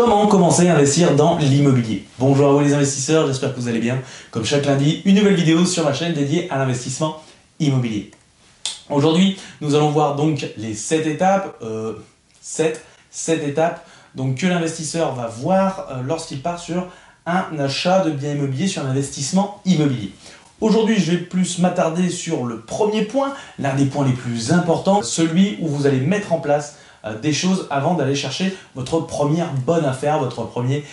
Comment commencer à investir dans l'immobilier? Bonjour à vous les investisseurs, j'espère que vous allez bien. Comme chaque lundi, une nouvelle vidéo sur ma chaîne dédiée à l'investissement immobilier. Aujourd'hui, nous allons voir donc les 7 étapes, 7 étapes donc, que l'investisseur va voir lorsqu'il part sur un achat de biens immobiliers, sur un investissement immobilier. Aujourd'hui, je vais plus m'attarder sur le premier point, l'un des points les plus importants, celui où vous allez mettre en place des choses avant d'aller chercher votre première bonne affaire, votre premier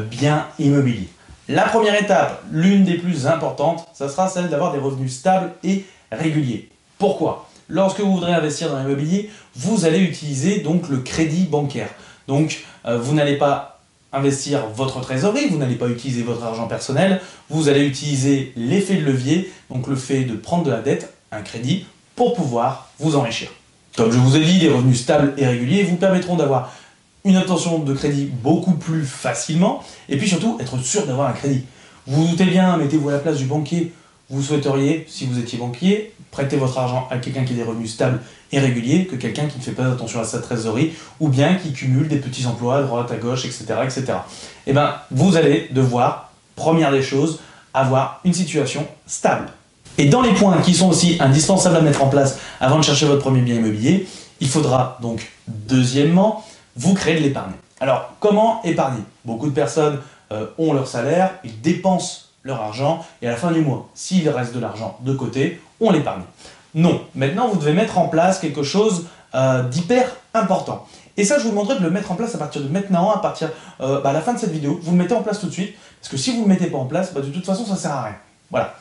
bien immobilier. La première étape, l'une des plus importantes, ça sera celle d'avoir des revenus stables et réguliers. Pourquoi? Lorsque vous voudrez investir dans l'immobilier, vous allez utiliser donc le crédit bancaire. Donc, vous n'allez pas investir votre trésorerie, vous n'allez pas utiliser votre argent personnel, vous allez utiliser l'effet de levier, donc le fait de prendre de la dette, un crédit, pour pouvoir vous enrichir. Comme je vous ai dit, des revenus stables et réguliers vous permettront d'avoir une obtention de crédit beaucoup plus facilement et puis surtout être sûr d'avoir un crédit. Vous vous doutez bien, mettez-vous à la place du banquier, vous souhaiteriez, si vous étiez banquier, prêter votre argent à quelqu'un qui a des revenus stables et réguliers que quelqu'un qui ne fait pas attention à sa trésorerie ou bien qui cumule des petits emplois à droite, à gauche, etc. etc. Et bien, vous allez devoir, première des choses, avoir une situation stable. Et dans les points qui sont aussi indispensables à mettre en place avant de chercher votre premier bien immobilier, il faudra donc, deuxièmement, vous créer de l'épargne. Alors, comment épargner? Beaucoup de personnes ont leur salaire, ils dépensent leur argent et à la fin du mois, s'il reste de l'argent de côté, on l'épargne. Non, maintenant vous devez mettre en place quelque chose d'hyper important. Et ça, je vous demanderai de le mettre en place à partir de maintenant, à la fin de cette vidéo. Vous le mettez en place tout de suite, parce que si vous ne le mettez pas en place, de toute façon, ça ne sert à rien. Voilà.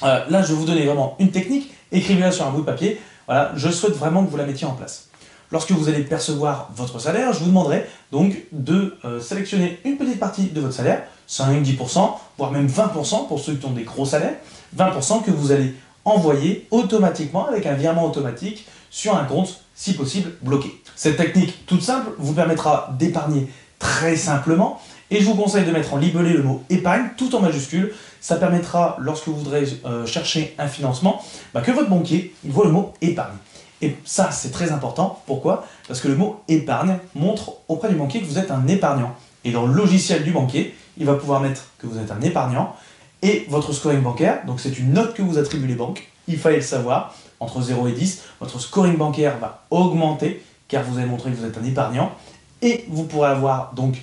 Là, je vais vous donner vraiment une technique, écrivez-la sur un bout de papier. Voilà, je souhaite vraiment que vous la mettiez en place. Lorsque vous allez percevoir votre salaire, je vous demanderai donc de sélectionner une petite partie de votre salaire, 5-10%, voire même 20% pour ceux qui ont des gros salaires, 20% que vous allez envoyer automatiquement avec un virement automatique sur un compte, si possible, bloqué. Cette technique toute simple vous permettra d'épargner très simplement et je vous conseille de mettre en libellé le mot épargne tout en majuscule. Ça permettra, lorsque vous voudrez chercher un financement, que votre banquier voit le mot épargne. Et ça, c'est très important. Pourquoi? Parce que le mot épargne montre auprès du banquier que vous êtes un épargnant. Et dans le logiciel du banquier, il va pouvoir mettre que vous êtes un épargnant et votre scoring bancaire, donc c'est une note que vous attribuent les banques, il fallait le savoir, entre 0 et 10, votre scoring bancaire va augmenter car vous avez montré que vous êtes un épargnant et vous pourrez avoir donc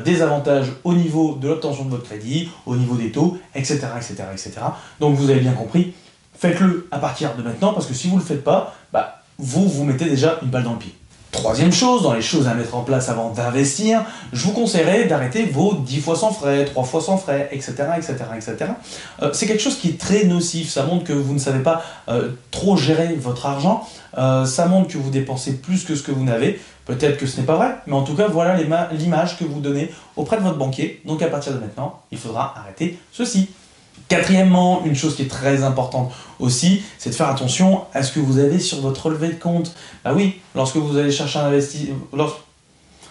des avantages au niveau de l'obtention de votre crédit, au niveau des taux, etc., etc., etc. Donc vous avez bien compris, faites-le à partir de maintenant parce que si vous ne le faites pas, vous mettez déjà une balle dans le pied. Troisième chose, dans les choses à mettre en place avant d'investir, je vous conseillerais d'arrêter vos 10 fois sans frais, 3 fois sans frais, etc. etc., etc. C'est quelque chose qui est très nocif, ça montre que vous ne savez pas trop gérer votre argent, ça montre que vous dépensez plus que ce que vous n'avez, peut-être que ce n'est pas vrai, mais en tout cas voilà l'image que vous donnez auprès de votre banquier, donc à partir de maintenant, il faudra arrêter ceci. Quatrièmement, une chose qui est très importante aussi, c'est de faire attention à ce que vous avez sur votre relevé de compte. Oui, lorsque vous allez chercher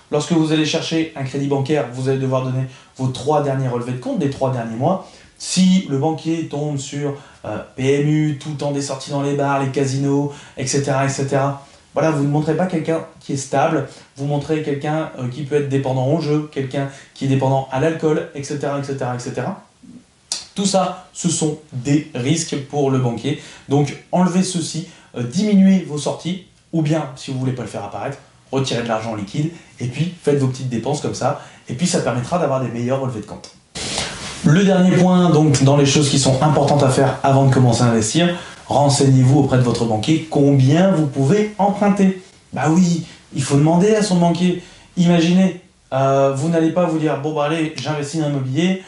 lorsque vous allez chercher un crédit bancaire, vous allez devoir donner vos 3 derniers relevés de compte des 3 derniers mois. Si le banquier tombe sur PMU, tout le temps des sorties dans les bars, les casinos, etc., etc., voilà, vous ne montrez pas quelqu'un qui est stable, vous montrez quelqu'un qui peut être dépendant au jeu, quelqu'un qui est dépendant à l'alcool, etc., etc., etc. Tout ça, ce sont des risques pour le banquier. Donc, enlevez ceci, diminuez vos sorties, ou bien, si vous ne voulez pas le faire apparaître, retirez de l'argent en liquide, et puis faites vos petites dépenses comme ça, et puis ça permettra d'avoir des meilleurs relevés de compte. Le dernier point, donc, dans les choses qui sont importantes à faire avant de commencer à investir, renseignez-vous auprès de votre banquier combien vous pouvez emprunter. Oui, il faut demander à son banquier. Imaginez, vous n'allez pas vous dire, bon, allez, j'investis dans l'immobilier,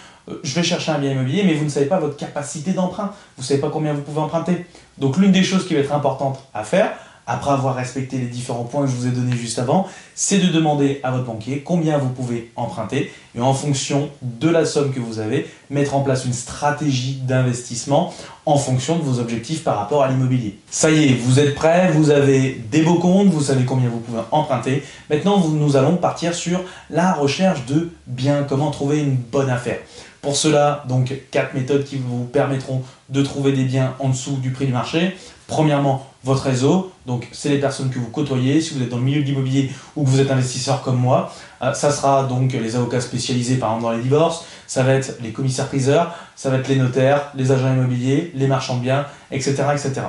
je vais chercher un bien immobilier, mais vous ne savez pas votre capacité d'emprunt. Vous ne savez pas combien vous pouvez emprunter. Donc l'une des choses qui va être importante à faire, après avoir respecté les différents points que je vous ai donnés juste avant, c'est de demander à votre banquier combien vous pouvez emprunter et en fonction de la somme que vous avez, mettre en place une stratégie d'investissement en fonction de vos objectifs par rapport à l'immobilier. Ça y est, vous êtes prêts, vous avez des beaux comptes, vous savez combien vous pouvez emprunter. Maintenant, nous allons partir sur la recherche de biens, comment trouver une bonne affaire. Pour cela, donc 4 méthodes qui vous permettront de trouver des biens en dessous du prix du marché. Premièrement, votre réseau, donc c'est les personnes que vous côtoyez, si vous êtes dans le milieu de l'immobilier ou que vous êtes investisseur comme moi, ça sera donc les avocats spécialisés par exemple dans les divorces, ça va être les commissaires-priseurs, ça va être les notaires, les agents immobiliers, les marchands de biens, etc. etc.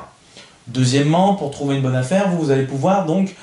Deuxièmement, pour trouver une bonne affaire, vous allez pouvoir donc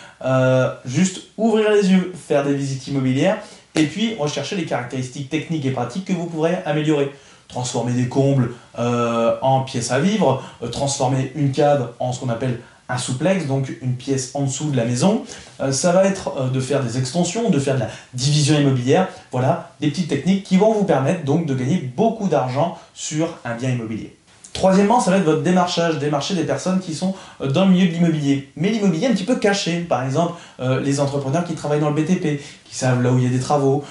juste ouvrir les yeux, faire des visites immobilières et puis rechercher les caractéristiques techniques et pratiques que vous pourrez améliorer. Transformer des combles en pièces à vivre, transformer une cave en ce qu'on appelle un souplex, donc une pièce en dessous de la maison. Ça va être de faire des extensions, de faire de la division immobilière. Voilà, des petites techniques qui vont vous permettre donc de gagner beaucoup d'argent sur un bien immobilier. Troisièmement, ça va être votre démarchage, démarcher des personnes qui sont dans le milieu de l'immobilier. Mais l'immobilier un petit peu caché, par exemple les entrepreneurs qui travaillent dans le BTP, qui savent là où il y a des travaux,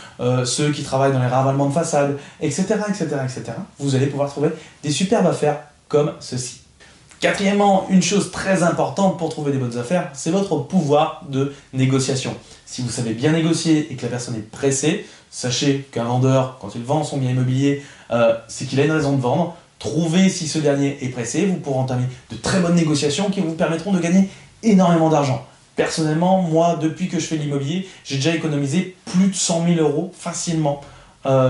ceux qui travaillent dans les ravalements de façade, etc., etc., etc. Vous allez pouvoir trouver des superbes affaires comme ceci. Quatrièmement, une chose très importante pour trouver des bonnes affaires, c'est votre pouvoir de négociation. Si vous savez bien négocier et que la personne est pressée, sachez qu'un vendeur, quand il vend son bien immobilier, c'est qu'il a une raison de vendre. Trouvez si ce dernier est pressé, vous pourrez entamer de très bonnes négociations qui vous permettront de gagner énormément d'argent. Personnellement, moi, depuis que je fais de l'immobilier, j'ai déjà économisé plus de 100 000 euros facilement,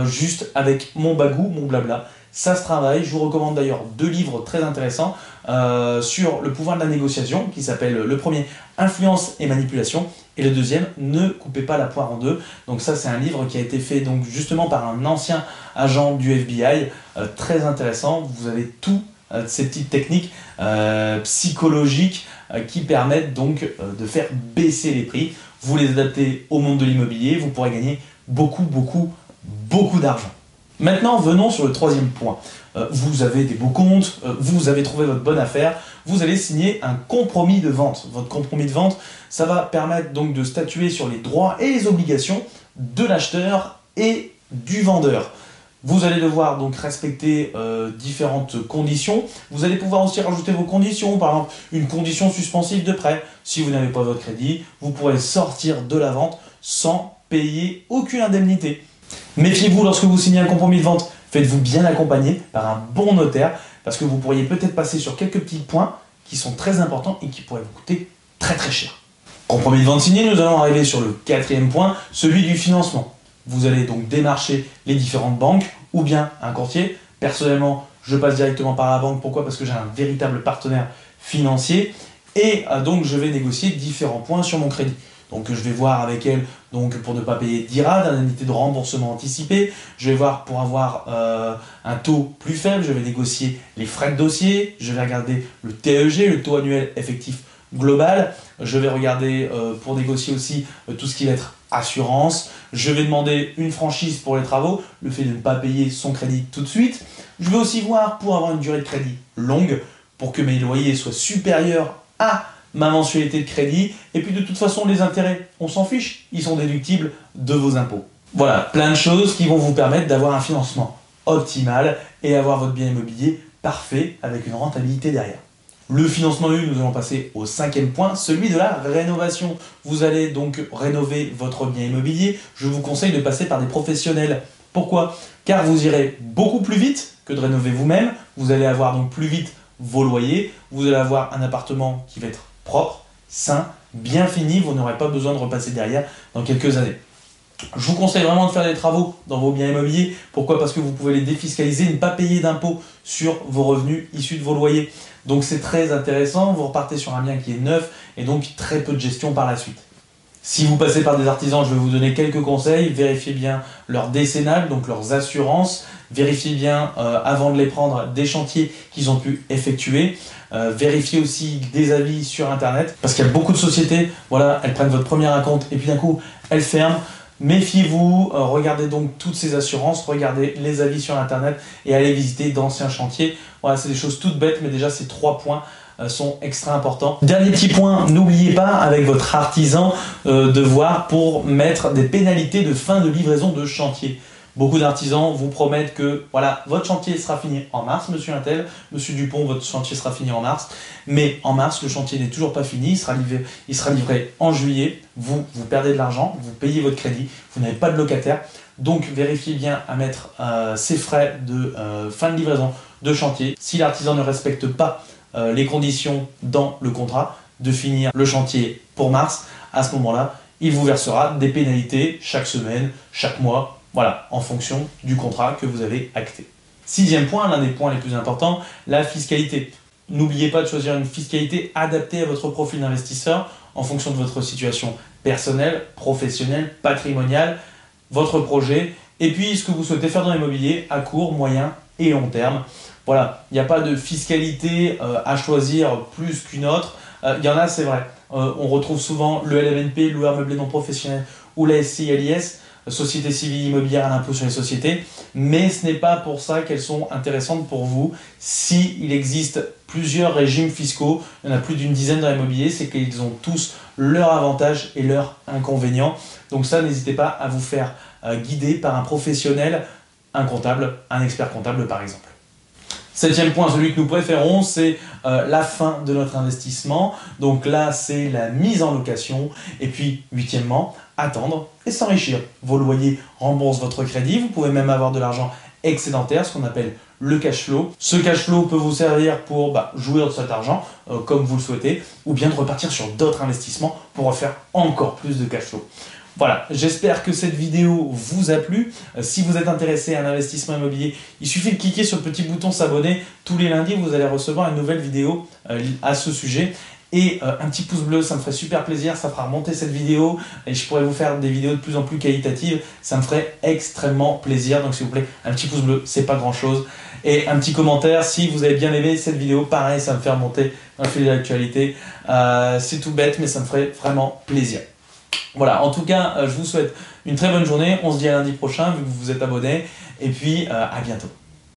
juste avec mon bagou, mon blabla. Ça se travaille, je vous recommande d'ailleurs 2 livres très intéressants sur le pouvoir de la négociation, qui s'appelle le premier « Influence et manipulation » et le deuxième « Ne coupez pas la poire en deux ». Donc ça, c'est un livre qui a été fait donc, justement par un ancien agent du FBI, très intéressant. Vous avez tout ces petites techniques psychologiques qui permettent donc de faire baisser les prix. Vous les adaptez au monde de l'immobilier, vous pourrez gagner beaucoup d'argent. Maintenant, venons sur le troisième point. Vous avez des beaux comptes, vous avez trouvé votre bonne affaire, vous allez signer un compromis de vente. Votre compromis de vente, ça va permettre donc de statuer sur les droits et les obligations de l'acheteur et du vendeur. Vous allez devoir donc respecter différentes conditions. Vous allez pouvoir aussi rajouter vos conditions, par exemple une condition suspensive de prêt. Si vous n'avez pas votre crédit, vous pourrez sortir de la vente sans payer aucune indemnité. Méfiez-vous lorsque vous signez un compromis de vente, faites-vous bien accompagner par un bon notaire parce que vous pourriez peut-être passer sur quelques petits points qui sont très importants et qui pourraient vous coûter très cher. Compromis de vente signé, nous allons arriver sur le 4e point, celui du financement. Vous allez donc démarcher les différentes banques ou bien un courtier. Personnellement, je passe directement par la banque. Pourquoi? Parce que j'ai un véritable partenaire financier et donc je vais négocier différents points sur mon crédit. Donc je vais voir avec elle donc, pour ne pas payer d'IRA, d'indemnité de remboursement anticipé. Je vais voir pour avoir un taux plus faible, je vais négocier les frais de dossier. Je vais regarder le TEG, le taux annuel effectif global. Je vais regarder pour négocier aussi tout ce qui va être assurance. Je vais demander une franchise pour les travaux, le fait de ne pas payer son crédit tout de suite. Je vais aussi voir pour avoir une durée de crédit longue, pour que mes loyers soient supérieurs à ma mensualité de crédit, et puis de toute façon les intérêts, on s'en fiche, ils sont déductibles de vos impôts. Voilà, plein de choses qui vont vous permettre d'avoir un financement optimal et avoir votre bien immobilier parfait avec une rentabilité derrière. Le financement eu, nous allons passer au 5e point, celui de la rénovation. Vous allez donc rénover votre bien immobilier, je vous conseille de passer par des professionnels. Pourquoi? Car vous irez beaucoup plus vite que de rénover vous-même, vous allez avoir donc plus vite vos loyers, vous allez avoir un appartement qui va être propre, sain, bien fini, vous n'aurez pas besoin de repasser derrière dans quelques années. Je vous conseille vraiment de faire des travaux dans vos biens immobiliers. Pourquoi? Parce que vous pouvez les défiscaliser, ne pas payer d'impôts sur vos revenus issus de vos loyers. Donc c'est très intéressant, vous repartez sur un bien qui est neuf et donc très peu de gestion par la suite. Si vous passez par des artisans, je vais vous donner quelques conseils. Vérifiez bien leur décennale, donc leurs assurances. Vérifiez bien, avant de les prendre, des chantiers qu'ils ont pu effectuer. Vérifiez aussi des avis sur Internet, parce qu'il y a beaucoup de sociétés, voilà, elles prennent votre premier acompte et puis d'un coup, elles ferment. Méfiez-vous, regardez donc toutes ces assurances, regardez les avis sur Internet et allez visiter d'anciens chantiers. Voilà, c'est des choses toutes bêtes, mais déjà ces 3 points sont extra importants. Dernier petit point, n'oubliez pas avec votre artisan de voir pour mettre des pénalités de fin de livraison de chantier. Beaucoup d'artisans vous promettent que voilà, votre chantier sera fini en mars, monsieur Intel, monsieur Dupont, votre chantier sera fini en mars, mais en mars, le chantier n'est toujours pas fini, il sera livré en juillet, vous perdez de l'argent, vous payez votre crédit, vous n'avez pas de locataire, donc vérifiez bien à mettre ces frais de fin de livraison de chantier. Si l'artisan ne respecte pas les conditions dans le contrat, de finir le chantier pour mars, à ce moment-là, il vous versera des pénalités chaque semaine, chaque mois, voilà, en fonction du contrat que vous avez acté. Sixième point, l'un des points les plus importants, la fiscalité. N'oubliez pas de choisir une fiscalité adaptée à votre profil d'investisseur en fonction de votre situation personnelle, professionnelle, patrimoniale, votre projet et puis ce que vous souhaitez faire dans l'immobilier à court, moyen et long terme. Voilà, il n'y a pas de fiscalité à choisir plus qu'une autre. Il y en a, c'est vrai. On retrouve souvent le LMNP, loueur meublé non professionnel ou la SCI-LIS, Société civile immobilière à l'impôt sur les sociétés, mais ce n'est pas pour ça qu'elles sont intéressantes pour vous. S'il existe plusieurs régimes fiscaux, il y en a plus d'une dizaine dans l'immobilier, c'est qu'ils ont tous leurs avantages et leurs inconvénients. Donc ça, n'hésitez pas à vous faire guider par un professionnel, un comptable, un expert comptable par exemple. Septième point, celui que nous préférons, c'est la fin de notre investissement. Donc là, c'est la mise en location. Et puis, huitièmement, attendre et s'enrichir. Vos loyers remboursent votre crédit. Vous pouvez même avoir de l'argent excédentaire, ce qu'on appelle le cash flow. Ce cash flow peut vous servir pour jouir de cet argent, comme vous le souhaitez, ou bien de repartir sur d'autres investissements pour refaire encore plus de cash flow. Voilà, j'espère que cette vidéo vous a plu. Si vous êtes intéressé à un investissement immobilier, il suffit de cliquer sur le petit bouton s'abonner. Tous les lundis, vous allez recevoir une nouvelle vidéo à ce sujet. Et un petit pouce bleu, ça me ferait super plaisir, ça fera remonter cette vidéo et je pourrais vous faire des vidéos de plus en plus qualitatives. Ça me ferait extrêmement plaisir, donc s'il vous plaît, un petit pouce bleu, c'est pas grand chose. Et un petit commentaire si vous avez bien aimé cette vidéo, pareil, ça me fait remonter dans le fil de l'actualité. C'est tout bête, mais ça me ferait vraiment plaisir. Voilà, en tout cas, je vous souhaite une très bonne journée. On se dit à lundi prochain, vu que vous vous êtes abonné. Et puis, à bientôt.